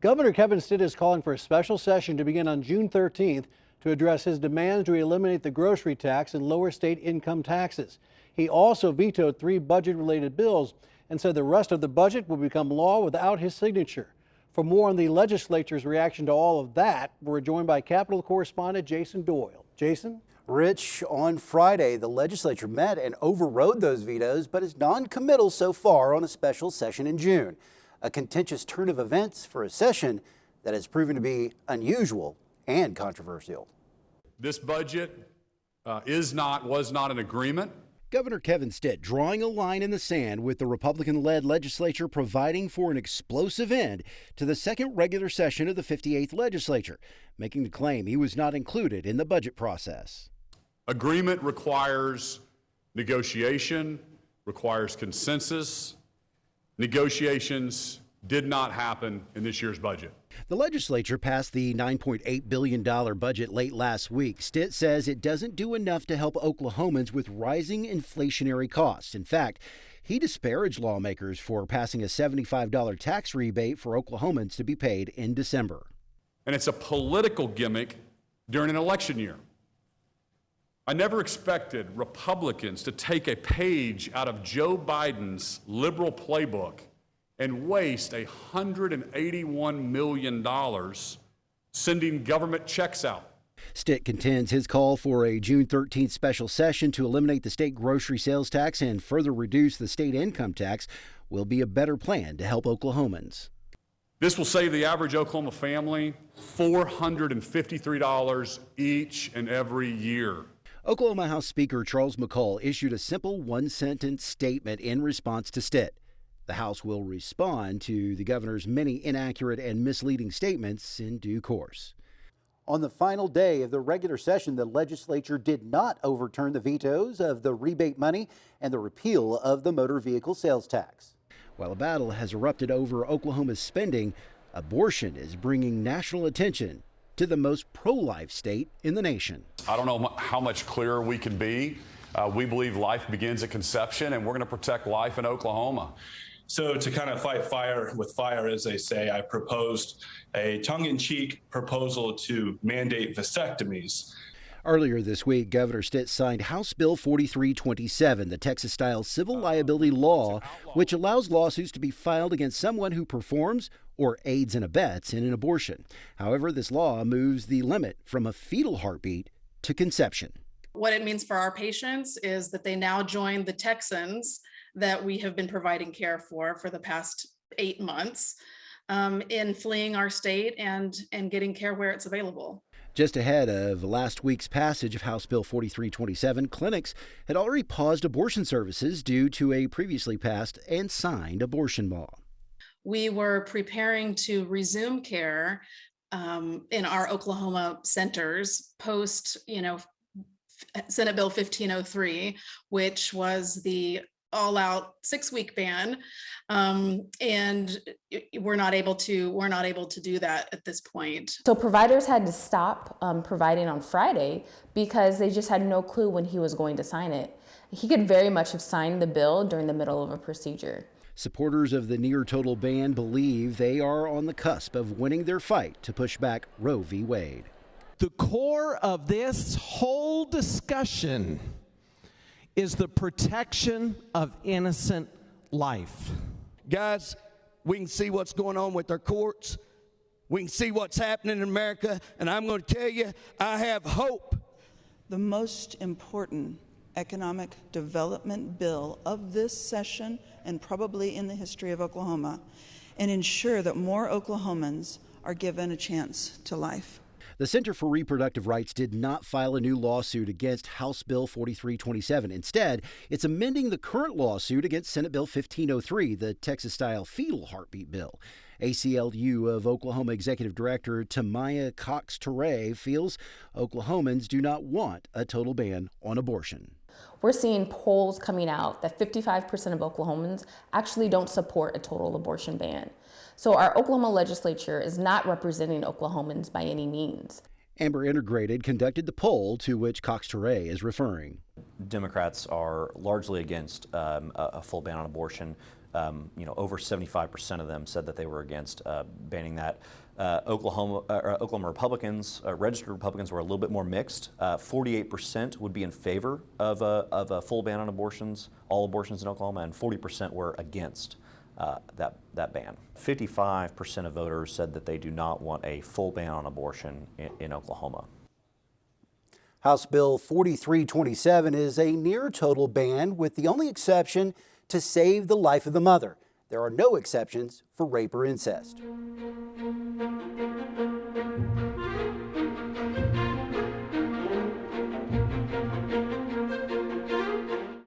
Governor Kevin Stitt is calling for a special session to begin on June 13th to address his demands to eliminate the grocery tax and lower state income taxes. He also vetoed 3 budget-related bills and said the rest of the budget will become law without his signature. For more on the legislature's reaction to all of that, we're joined by Capitol correspondent Jason Doyle. Jason? Rich, on Friday, the legislature met and overrode those vetoes, but is non-committal so far on a special session in June. A contentious turn of events for a session that has proven to be unusual and controversial. This budget was not an agreement. Governor Kevin Stitt drawing a line in the sand with the Republican-led legislature providing for an explosive end to the second regular session of the 58th legislature, making the claim he was not included in the budget process. Agreement requires negotiation, requires consensus. Negotiations did not happen in this year's budget. The legislature passed the $9.8 billion budget late last week. Stitt says it doesn't do enough to help Oklahomans with rising inflationary costs. In fact, he disparaged lawmakers for passing a $75 tax rebate for Oklahomans to be paid in December. And it's a political gimmick during an election year. I never expected Republicans to take a page out of Joe Biden's liberal playbook and waste $181 million sending government checks out. Stitt contends his call for a June 13th special session to eliminate the state grocery sales tax and further reduce the state income tax will be a better plan to help Oklahomans. This will save the average Oklahoma family $453 each and every year. Oklahoma House Speaker Charles McCall issued a simple one-sentence statement in response to Stitt. The House will respond to the governor's many inaccurate and misleading statements in due course. On the final day of the regular session, the legislature did not overturn the vetoes of the rebate money and the repeal of the motor vehicle sales tax. While a battle has erupted over Oklahoma's spending, abortion is bringing national attention to the most pro-life state in the nation. I don't know how much clearer we can be. We believe life begins at conception, and we're going to protect life in Oklahoma. So to kind of fight fire with fire, as they say, I proposed a tongue-in-cheek proposal to mandate vasectomies. Earlier this week, Governor Stitt signed House Bill 4327, the Texas-style civil liability law, which allows lawsuits to be filed against someone who performs or aids and abets in an abortion. However, this law moves the limit from a fetal heartbeat to conception. What it means for our patients is that they now join the Texans that we have been providing care for the past 8 months in fleeing our state and getting care where it's available. Just ahead of last week's passage of House Bill 4327, clinics had already paused abortion services due to a previously passed and signed abortion law. We were preparing to resume care in our Oklahoma centers post, Senate Bill 1503, which was the all-out 6-week ban, and we're not able to do that at this point. So providers had to stop providing on Friday because they just had no clue when he was going to sign it. He could very much have signed the bill during the middle of a procedure. Supporters of the near-total ban believe they are on the cusp of winning their fight to push back Roe v. Wade. The core of this whole discussion is the protection of innocent life. Guys, we can see what's going on with our courts. We can see what's happening in America, and I'm going to tell you, I have hope. The most important economic development bill of this session and probably in the history of Oklahoma, and ensure that more Oklahomans are given a chance to life. The Center for Reproductive Rights did not file a new lawsuit against House Bill 4327. Instead, it's amending the current lawsuit against Senate Bill 1503, the Texas-style fetal heartbeat bill. ACLU of Oklahoma Executive Director Tamaya Cox-Teray feels Oklahomans do not want a total ban on abortion. We're seeing polls coming out that 55% of Oklahomans actually don't support a total abortion ban. So our Oklahoma legislature is not representing Oklahomans by any means. Amber Integrated conducted the poll to which Cox-Teray is referring. Democrats are largely against a full ban on abortion. over 75% of them said that they were against banning that. Oklahoma Republicans, registered Republicans, were a little bit more mixed. 48% would be in favor of a full ban on abortions, all abortions in Oklahoma, and 40% were against that ban. 55% of voters said that they do not want a full ban on abortion in Oklahoma. House Bill 4327 is a near total ban, with the only exception to save the life of the mother. There are no exceptions for rape or incest.